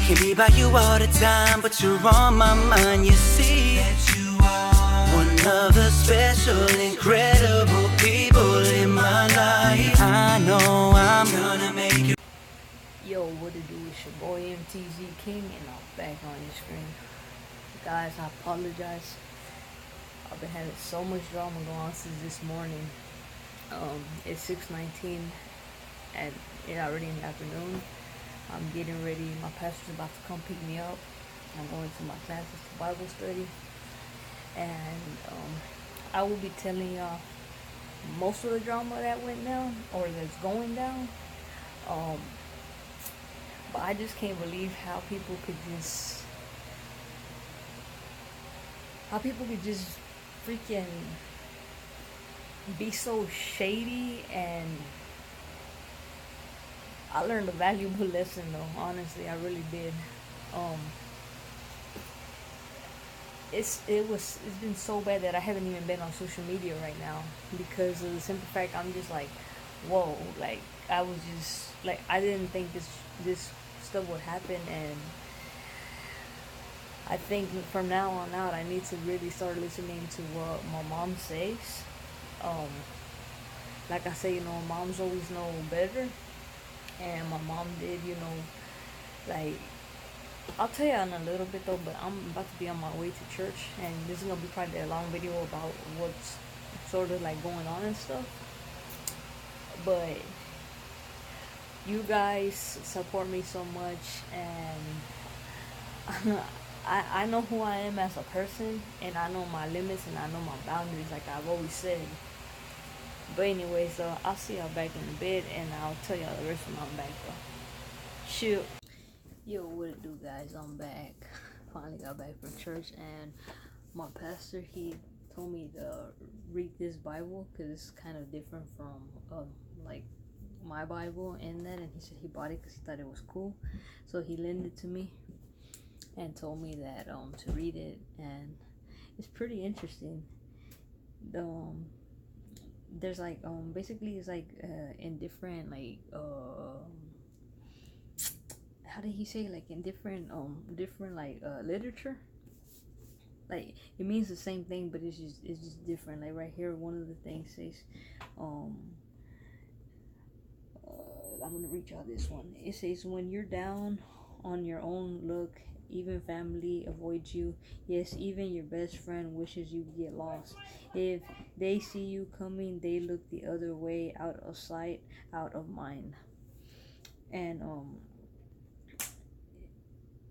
Can't be by you all the time, but you're on my mind. You see that you are one of the special, incredible people in my life. I know I'm gonna make you. Yo, what it do? It's your boy MTZKING, and I'm back on your screen. Guys, I apologize. I've been having so much drama going on since this morning. It's 6:19 and it's already in the afternoon. I'm getting ready. My pastor's about to come pick me up. I'm going to my classes to Bible study, and I will be telling y'all most of the drama that went down or that's going down. But I just can't believe how people could just freaking be so shady. And I learned a valuable lesson though, honestly, I really did. It's been so bad that I haven't even been on social media right now, because of the simple fact I'm just like, whoa, like I was just like, I didn't think this stuff would happen. And I think from now on out I need to really start listening to what my mom says. Like I say, moms always know better, and my mom did, like, I'll tell you in a little bit though, but I'm about to be on my way to church, and this is gonna be probably a long video about what's sort of like going on and stuff. But you guys support me so much, and I know who I am as a person, and I know my limits, and I know my boundaries, like I've always said. But anyway, so I'll see y'all back in a bit, and I'll tell y'all the rest when I'm back though. Shoot. Yo, what it do, guys? I'm back. Finally got back from church, and my pastor, he told me to read this Bible because it's kind of different from like my Bible and that, and he said he bought it because he thought it was cool, so he lent it to me and told me that to read it, and it's pretty interesting. There's like basically it's like in different like how did he say, like in different like literature, like it means the same thing, but it's just different. Like right here, one of the things says I'm gonna reach out this one. It says, when you're down on your own luck, even family avoids you. Yes, even your best friend wishes you get lost. If they see you coming, they look the other way, out of sight, out of mind. And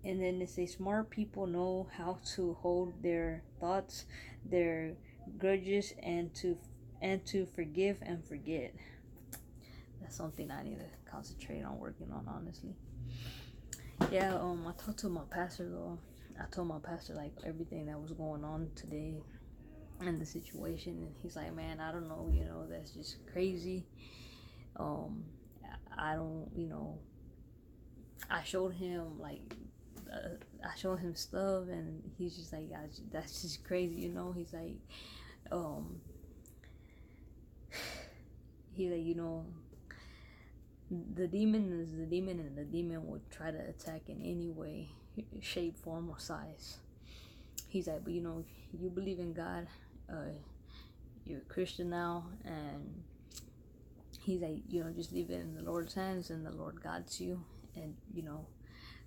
then it says, smart people know how to hold their thoughts, their grudges, and to forgive and forget. That's something I need to concentrate on working on, honestly. Yeah, I talked to my pastor though. I told my pastor like everything that was going on today and the situation, and he's like, man, I don't know, that's just crazy. I don't, I showed him like I showed him stuff, and he's just like, that's just crazy, he's like, he's like, the demon is the demon, and the demon would try to attack in any way, shape, form, or size. He's like, but you believe in God, you're a Christian now, and he's like, just leave it in the Lord's hands, and the Lord guides you, and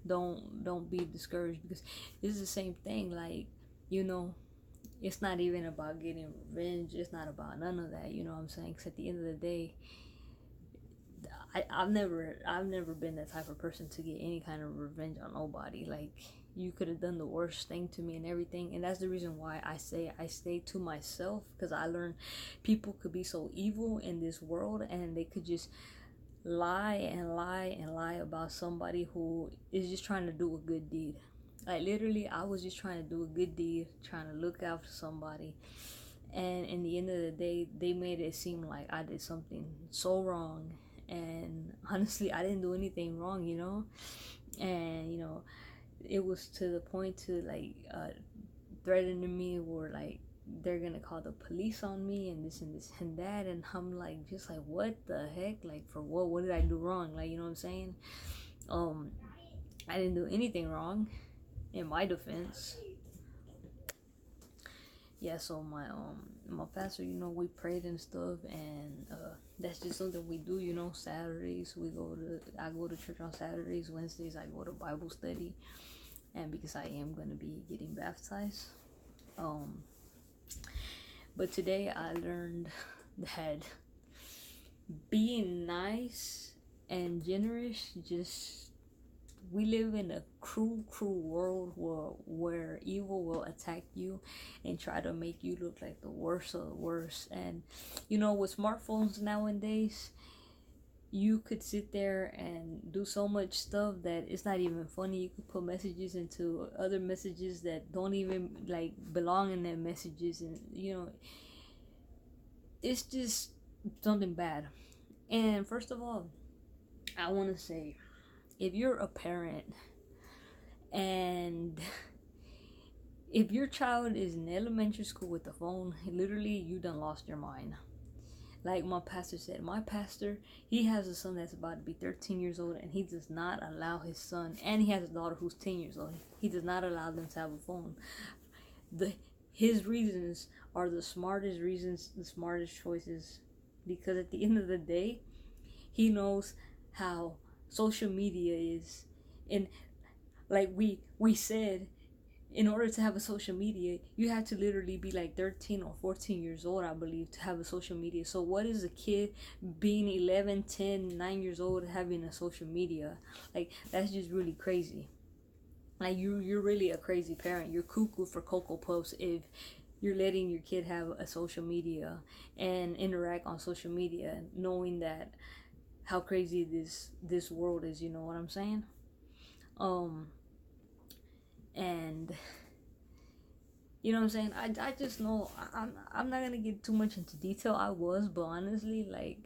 don't be discouraged, because it's the same thing. Like, it's not even about getting revenge. It's not about none of that. You know what I'm saying? Because at the end of the day, I've never been that type of person to get any kind of revenge on nobody. Like, you could have done the worst thing to me and everything, and that's the reason why I say I stay to myself, because I learned people could be so evil in this world, and they could just lie and lie and lie about somebody who is just trying to do a good deed. Like, literally, I was just trying to do a good deed, trying to look out for somebody, and in the end of the day, they made it seem like I did something so wrong. And honestly, I didn't do anything wrong, and it was to the point to like threatening me, or like they're gonna call the police on me, and this and this and that. And I'm like, just like, what the heck? Like, for what did I do wrong? Like, you know what I'm saying? I didn't do anything wrong, in my defense. Yeah, so my pastor, we prayed and stuff, and that's just something we do. Saturdays I go to church on Saturdays. Wednesdays I go to Bible study, and because I am gonna be getting baptized. But today I learned that being nice and generous, we live in a cruel world where evil will attack you and try to make you look like the worst of the worst. And with smartphones nowadays, you could sit there and do so much stuff that it's not even funny. You could put messages into other messages that don't even like belong in their messages, and it's just something bad. And first of all, I want to say, if you're a parent and if your child is in elementary school with the phone, literally you done lost your mind. Like my pastor said, he has a son that's about to be 13 years old, and he does not allow his son, and he has a daughter who's 10 years old, he does not allow them to have a phone. His reasons are the smartest reasons, the smartest choices, because at the end of the day, he knows how social media is. And like we said, in order to have a social media, you have to literally be like 13 or 14 years old, I believe, to have a social media. So what is a kid being 11, 10, 9 years old having a social media? Like, that's just really crazy. Like, you're really a crazy parent. You're cuckoo for Cocoa Puffs if you're letting your kid have a social media and interact on social media, knowing that how crazy this world is. You know what I'm saying? And you know what I'm saying? I just know I'm not gonna get too much into detail. I was, but honestly, like,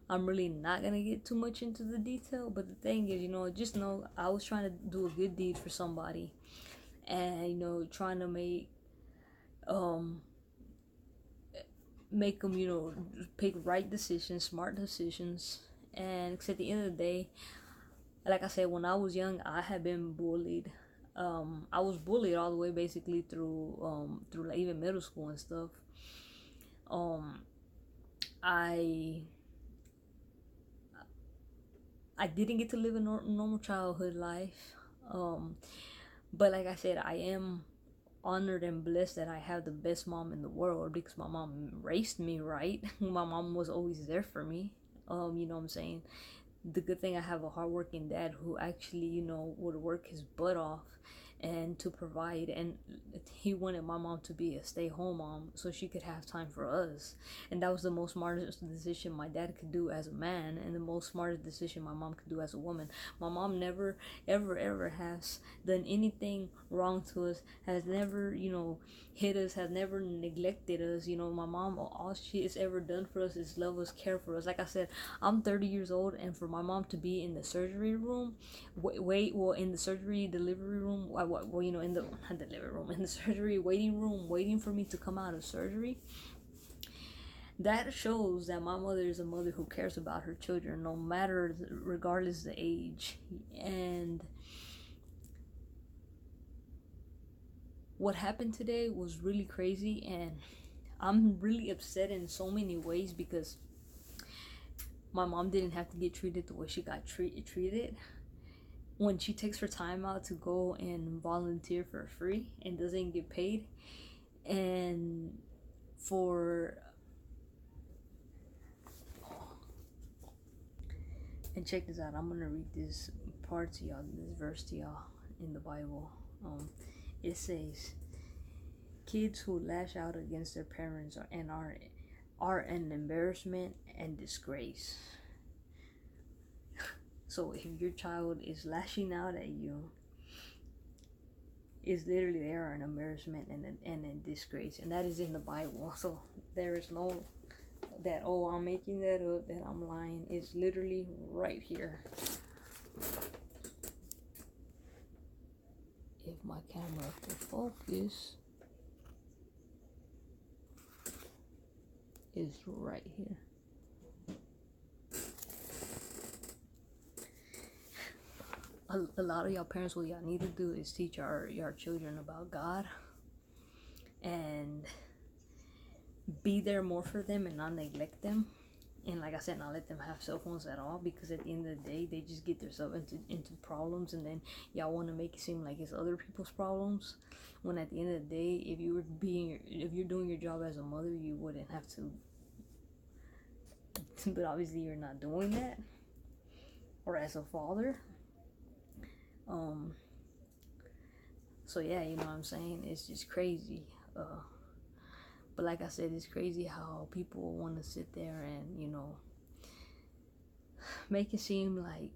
I'm really not gonna get too much into the detail. But the thing is, just know I was trying to do a good deed for somebody, and trying to make them pick right decisions, smart decisions. And 'cause at the end of the day, like I said, when I was young, I had been bullied. I was bullied all the way basically through like even middle school and stuff. I didn't get to live a normal childhood life. But like I said, I am honored and blessed that I have the best mom in the world, because my mom raised me right. My mom was always there for me. You know what I'm saying? The good thing, I have a hardworking dad who actually, would work his butt off and to provide, and he wanted my mom to be a stay-home mom so she could have time for us. And that was the most smartest decision my dad could do as a man, and the most smartest decision my mom could do as a woman. My mom never ever has done anything wrong to us, has never hit us, has never neglected us. My mom, all she has ever done for us is love us, care for us. Like I said, I'm 30 years old, and for my mom to be in the surgery room, in the surgery delivery room, in the not delivery room, in the surgery waiting room, waiting for me to come out of surgery, that shows that my mother is a mother who cares about her children, no matter, regardless the age. And what happened today was really crazy, and I'm really upset in so many ways, because my mom didn't have to get treated the way she got treated. When she takes her time out to go and volunteer for free and doesn't get paid, and check this out, I'm gonna read this part to y'all, this verse to y'all in the Bible. It says, kids who lash out against their parents are an embarrassment and disgrace. So if your child is lashing out at you, it's literally, they are an embarrassment and a disgrace, and that is in the Bible. So there is no that, oh, I'm making that up, that I'm lying. It's literally right here. If my camera will focus, it's right here. a lot of y'all parents, what y'all need to do is teach your children about God, and be there more for them and not neglect them. And like I said, not let them have cell phones at all, because at the end of the day, they just get themselves into problems, and then y'all want to make it seem like it's other people's problems, when at the end of the day, if you're doing your job as a mother, you wouldn't have to. But obviously you're not doing that, or as a father. So yeah, you know what I'm saying, it's just crazy. But like I said, it's crazy how people want to sit there and, you know, make it seem like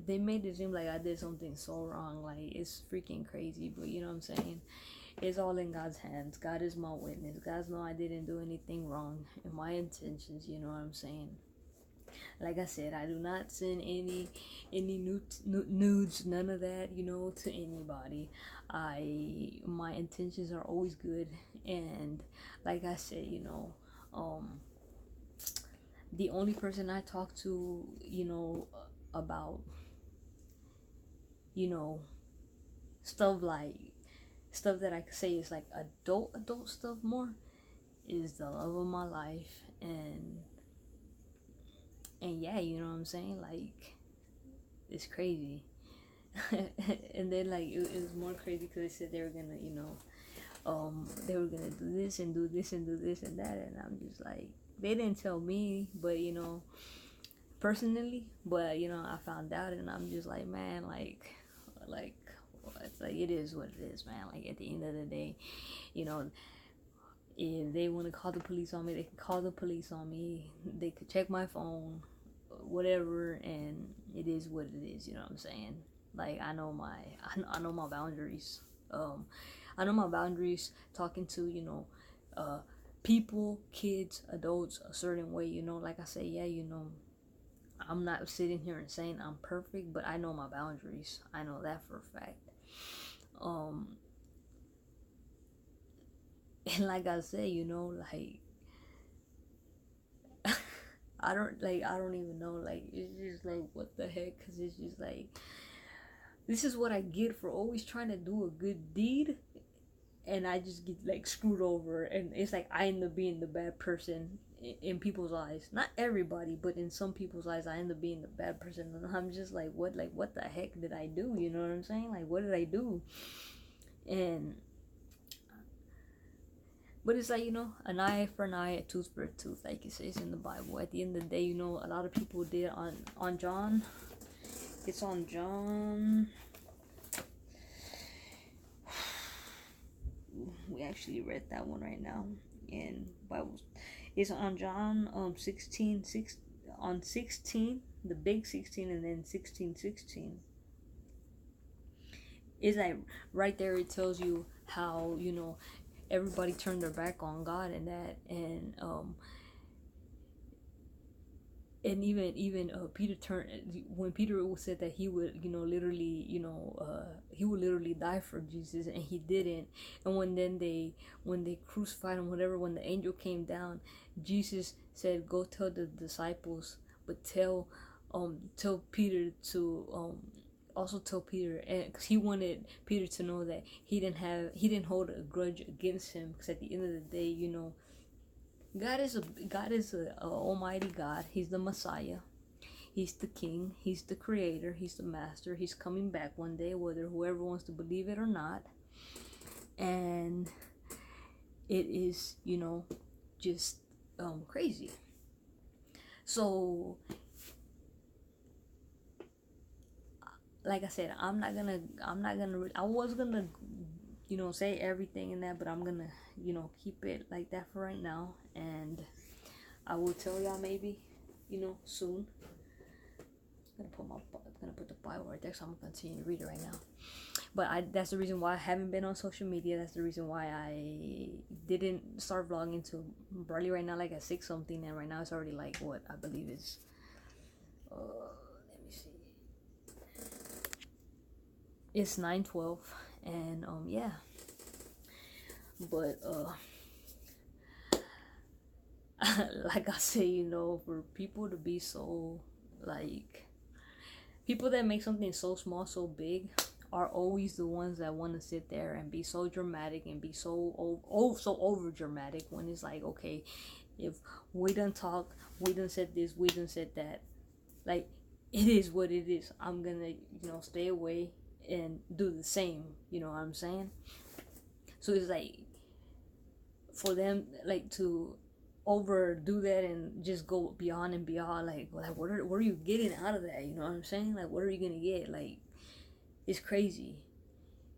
they made it seem like I did something so wrong. Like, it's freaking crazy. But you know what I'm saying, it's all in God's hands. God is my witness. God knows I didn't do anything wrong in my intentions. You know what I'm saying. Like I said, I do not send any nudes, none of that, you know, to anybody. My intentions are always good, and like I said, you know, the only person I talk to, you know, about, you know, stuff that I could say is like adult stuff more, is the love of my life. And yeah, you know what I'm saying, like, it's crazy. And then like it was more crazy because they said they were gonna, you know, they were gonna do this and do this and do this and that, and I'm just like, they didn't tell me, but you know, personally, but you know, I found out, and I'm just like, man, like it's like, it is what it is, man. Like, at the end of the day, you know, if they want to call the police on me, they can call the police on me. They could check my phone, whatever, and it is what it is. You know what I'm saying? Like, I know my boundaries. I know my boundaries. Talking to, you know, people, kids, adults, a certain way. You know, like I say, yeah, you know, I'm not sitting here and saying I'm perfect, but I know my boundaries. I know that for a fact. And like I said, you know, like, I don't even know, like, it's just like, what the heck, because it's just like, this is what I get for always trying to do a good deed, and I just get like screwed over, and it's like I end up being the bad person in people's eyes. Not everybody, but in some people's eyes, I end up being the bad person, and I'm just like, what the heck did I do? You know what I'm saying? Like, what did I do? But it's like, you know, an eye for an eye, a tooth for a tooth, like it says in the Bible. At the end of the day, you know, a lot of people did on John. It's on John. We actually read that one right now in Bible. It's on John 16, the big 16, and then 16:16. It's like right there, it tells you how, you know, everybody turned their back on God and that, and even Peter turned, when Peter said that he would, you know, literally, you know, he would literally die for Jesus, and he didn't. And when they crucified him, whatever, when the angel came down, Jesus said, "Go tell the disciples, but tell Peter to also tell Peter," and because he wanted Peter to know that he didn't hold a grudge against him, because at the end of the day, you know, God is a almighty God. He's the Messiah. He's the King. He's the Creator. He's the Master. He's coming back one day, whether whoever wants to believe it or not. And it is, you know, just crazy. So, like I said, I was gonna, you know, say everything in that, but I'm gonna, you know, keep it like that for right now, and I will tell y'all maybe, you know, soon. I'm gonna put the Bible right there, so I'm gonna continue to read it right now. But that's the reason why I haven't been on social media. That's the reason why I didn't start vlogging till barely right now, like at 6 something, and right now it's already like, what I believe is let me see, it's 9:12, and yeah. But like I say, you know, for people to be so, like, people that make something so small so big are always the ones that want to sit there and be so dramatic and be so so over dramatic, when it's like, okay, if we done talk, we done said this, we done said that, like, it is what it is. I'm gonna, you know, stay away and do the same, you know what I'm saying? So it's like, for them, like, to overdo that and just go beyond and beyond, like what are you getting out of that, you know what I'm saying? Like, what are you gonna get? Like, it's crazy.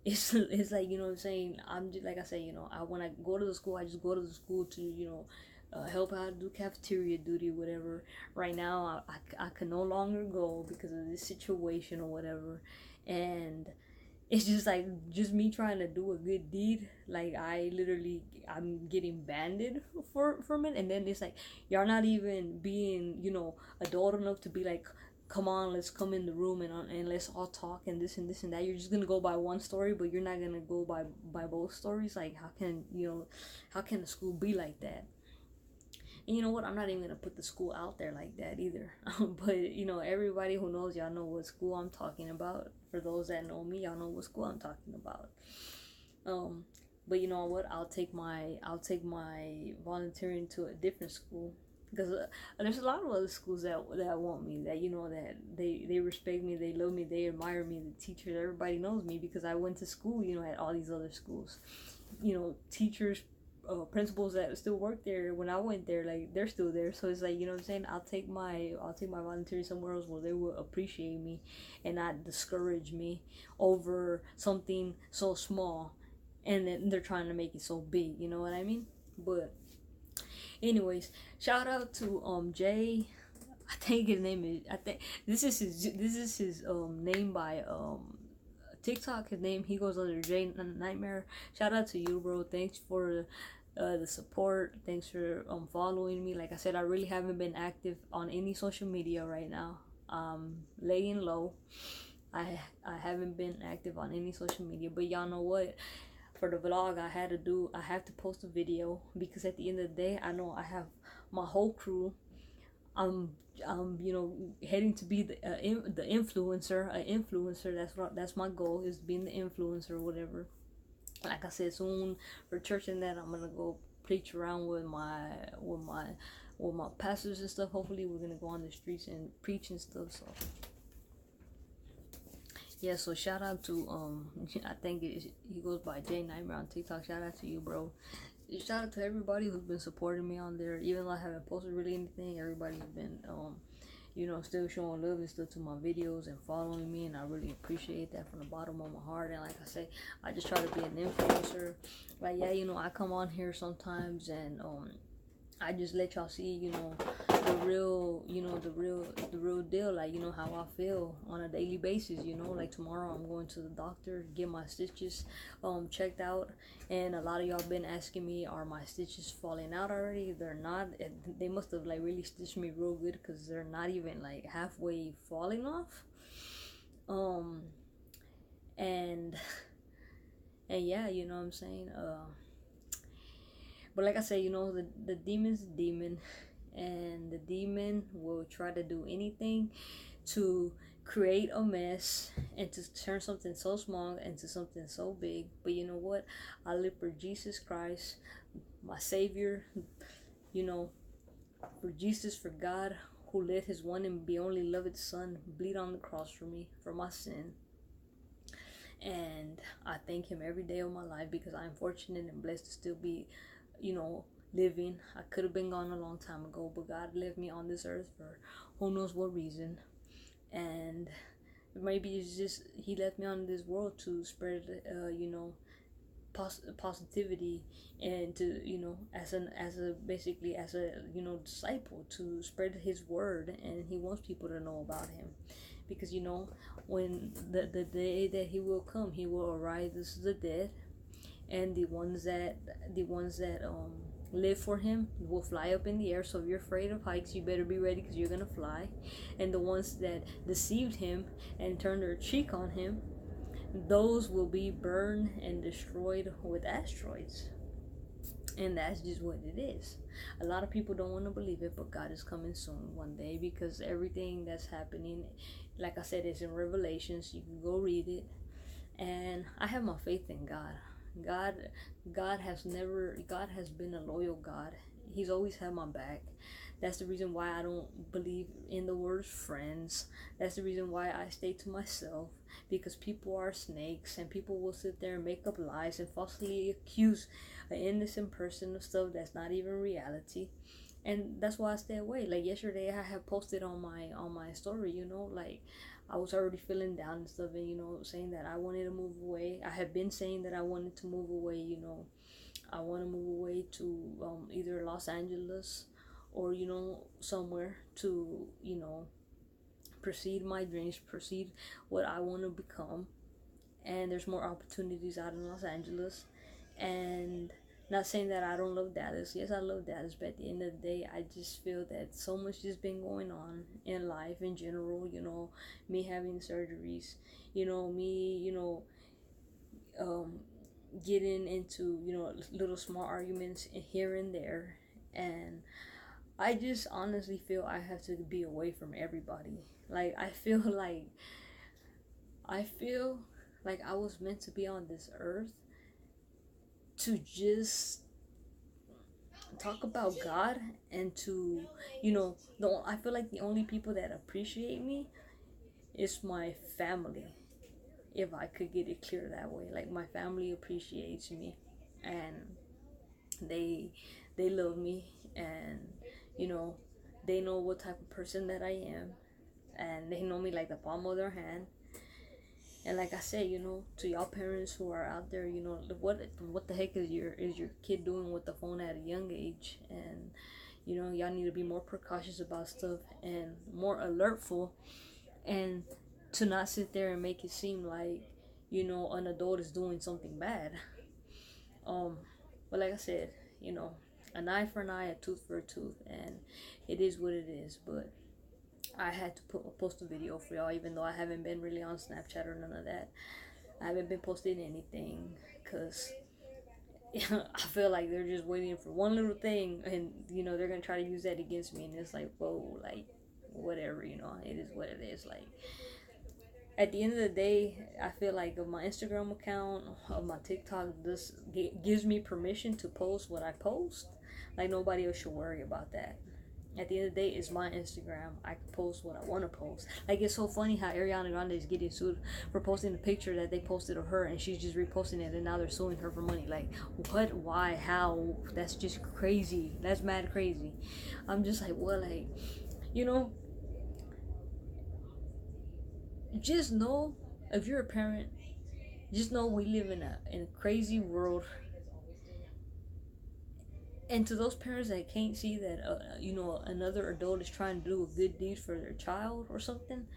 It's like, you know what I'm saying, I'm just, like I say, you know, when I go to the school, I just go to the school to, you know, help out, do cafeteria duty, whatever. Right now, I can no longer go because of this situation or whatever, and it's just like, just me trying to do a good deed. Like, I'm getting banded from it, and then it's like, y'all not even being, you know, adult enough to be like, come on, let's come in the room and let's all talk and this and this and that. You're just gonna go by one story, but you're not gonna go by both stories. Like, how can, you know, how can a school be like that? And you know what? I'm not even gonna put the school out there like that either. But you know, everybody who knows, y'all know what school I'm talking about. For those that know me, y'all know what school I'm talking about. But you know what? I'll take my volunteering to a different school, because there's a lot of other schools that want me, that, you know, that they respect me, they love me, they admire me. The teachers, everybody knows me because I went to school, you know, at all these other schools. You know, teachers, principals that still work there when I went there, like, they're still there. So it's like, you know what I'm saying, I'll take my volunteering somewhere else where they will appreciate me and not discourage me over something so small, and then they're trying to make it so big, you know what I mean? But anyways, shout out to Jay. I think his name is, I think this is his name by TikTok. His name, he goes under J Nightmare. Shout out to you, bro. Thanks for the support. Thanks for following me. Like I said, I really haven't been active on any social media right now. Laying low. I haven't been active on any social media, but y'all know what? For the vlog, I have to post a video, because at the end of the day, I know I have my whole crew. I'm you know, heading to be the influencer. That's my goal, is being the influencer or whatever. Like I said, soon for church and that, I'm gonna go preach around with my pastors and stuff. Hopefully we're gonna go on the streets and preach and stuff. So yeah, so shout out to I think he goes by J Nightmare on TikTok. Shout out to you, bro. Shout out to everybody who's been supporting me on there. Even though I haven't posted really anything, everybody's been you know, still showing love and stuff to my videos and following me, and I really appreciate that from the bottom of my heart. And like I say, I just try to be an influencer. Like, yeah, you know, I come on here sometimes and I just let y'all see, you know, the real, you know, the real deal, like, you know, how I feel on a daily basis. You know, like tomorrow I'm going to the doctor, get my stitches checked out, and a lot of y'all been asking me, are my stitches falling out already? They're not. They must have like really stitched me real good, because they're not even like halfway falling off. And yeah, you know what I'm saying. But like I say, you know, the demon's a demon, and the demon will try to do anything to create a mess and to turn something so small into something so big. But you know what? I live for Jesus Christ, my Savior, you know, for Jesus, for God, who let his one and be only beloved Son bleed on the cross for me, for my sin. And I thank him every day of my life, because I'm fortunate and blessed to still be, you know, living. I could have been gone a long time ago, but God left me on this earth for who knows what reason. And maybe it's just he left me on this world to spread you know, positivity, and to, you know, as a basically as a, you know, disciple, to spread his word. And he wants people to know about him, because, you know, when the day that he will come, he will arise the dead, and the ones that live for him will fly up in the air. So if you're afraid of heights, you better be ready, because you're gonna fly. And the ones that deceived him and turned their cheek on him, those will be burned and destroyed with asteroids. And that's just what it is. A lot of people don't want to believe it, but God is coming soon one day, because everything that's happening, like I said, is in Revelations. You can go read it. And I have my faith in God. God God has been a loyal God. He's always had my back. That's the reason why I don't believe in the word friends. That's the reason why I stay to myself, because people are snakes, and people will sit there and make up lies and falsely accuse an innocent person of stuff that's not even reality. And that's why I stay away. Like yesterday, I had posted on my story, like I was already feeling down and stuff, and saying that I wanted to move away. I had been saying that I wanted to move away. I want to move away to either Los Angeles or somewhere to proceed my dreams, proceed what I want to become. And there's more opportunities out in Los Angeles. And not saying that I don't love Dallas. Yes, I love Dallas, but at the end of the day, I just feel that so much has been going on in life in general. Me having surgeries, me, getting into little small arguments here and there. And I just honestly feel I have to be away from everybody. Like I feel like I was meant to be on this earth to just talk about God, and to I feel like the only people that appreciate me is my family. If I could get it clear that way, like my family appreciates me, and they love me, and they know what type of person that I am, and they know me like the palm of their hand. And like I said, to y'all parents who are out there, what the heck is your kid doing with the phone at a young age? And y'all need to be more precautious about stuff and more alertful, and to not sit there and make it seem like an adult is doing something bad. But like I said, an eye for an eye, a tooth for a tooth, and it is what it is. But I had to post a video for y'all, even though I haven't been really on Snapchat or none of that. I haven't been posting anything, because I feel like they're just waiting for one little thing, and they're gonna try to use that against me. And it's like, whoa, like whatever, it is what it is. Like at the end of the day, I feel like of my Instagram account, of my TikTok, this gives me permission to post what I post. Like nobody else should worry about that. At the end of the day, it's my Instagram. I can post what I want to post. Like, it's so funny how Ariana Grande is getting sued for posting the picture that they posted of her, and she's just reposting it, and now they're suing her for money. Like, what? Why? How? That's just crazy. That's mad crazy. I'm just like, what? Like, just know, if you're a parent, just know we live in a crazy world. And to those parents that can't see that, another adult is trying to do a good deed for their child or something,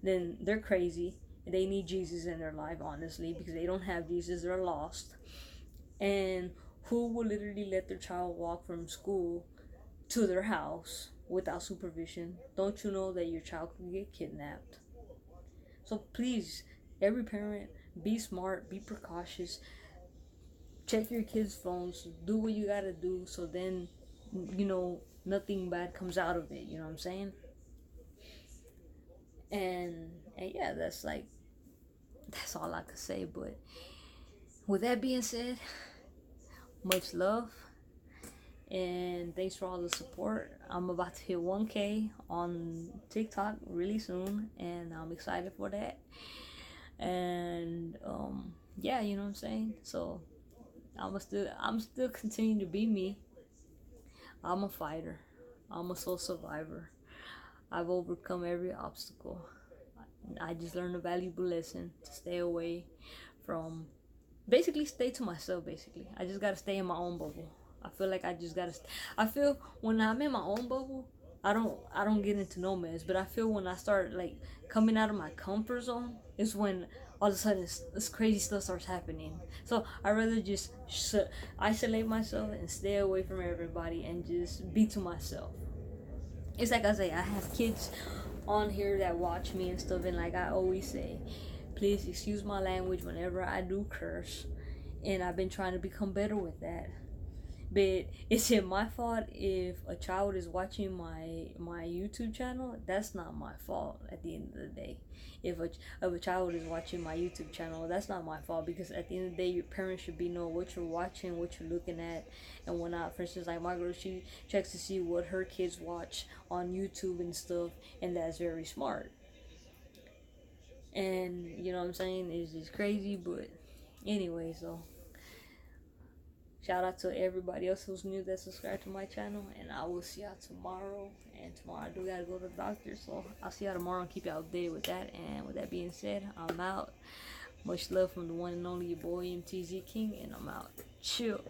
then they're crazy. They need Jesus in their life, honestly, because they don't have Jesus. They're lost. And who will literally let their child walk from school to their house without supervision? Don't you know that your child could get kidnapped? So please, every parent, be smart, be precautious. Check your kids' phones, do what you gotta do, so then, nothing bad comes out of it, you know what I'm saying? And yeah, that's all I could say. But with that being said, much love, and thanks for all the support. I'm about to hit 1K on TikTok really soon, and I'm excited for that. And yeah, you know what I'm saying? So I'm still continuing to be me. I'm a fighter. I'm a soul survivor. I've overcome every obstacle. I just learned a valuable lesson to stay away from, basically stay to myself. Basically, I just gotta stay in my own bubble. I feel like I feel when I'm in my own bubble, I don't get into no mess. But I feel when I start like coming out of my comfort zone is when all of a sudden this crazy stuff starts happening. So I rather just isolate myself and stay away from everybody and just be to myself. It's like I say, I have kids on here that watch me and stuff, and like I always say, please excuse my language whenever I do curse, and I've been trying to become better with that. But is it my fault if a child is watching my YouTube channel? That's not my fault at the end of the day. If a child is watching my YouTube channel, that's not my fault, because at the end of the day, your parents should be knowing what you're watching, what you're looking at, and whatnot. For instance, like my girl, she checks to see what her kids watch on YouTube and stuff, and that's very smart. And you know what I'm saying? It's just crazy, but anyway, so shout out to everybody else who's new that subscribed to my channel, and I will see y'all tomorrow. And tomorrow I do gotta go to the doctor, so I'll see y'all tomorrow and keep y'all updated with that. And with that being said, I'm out. Much love from the one and only your boy MTZKING, and I'm out. Chill.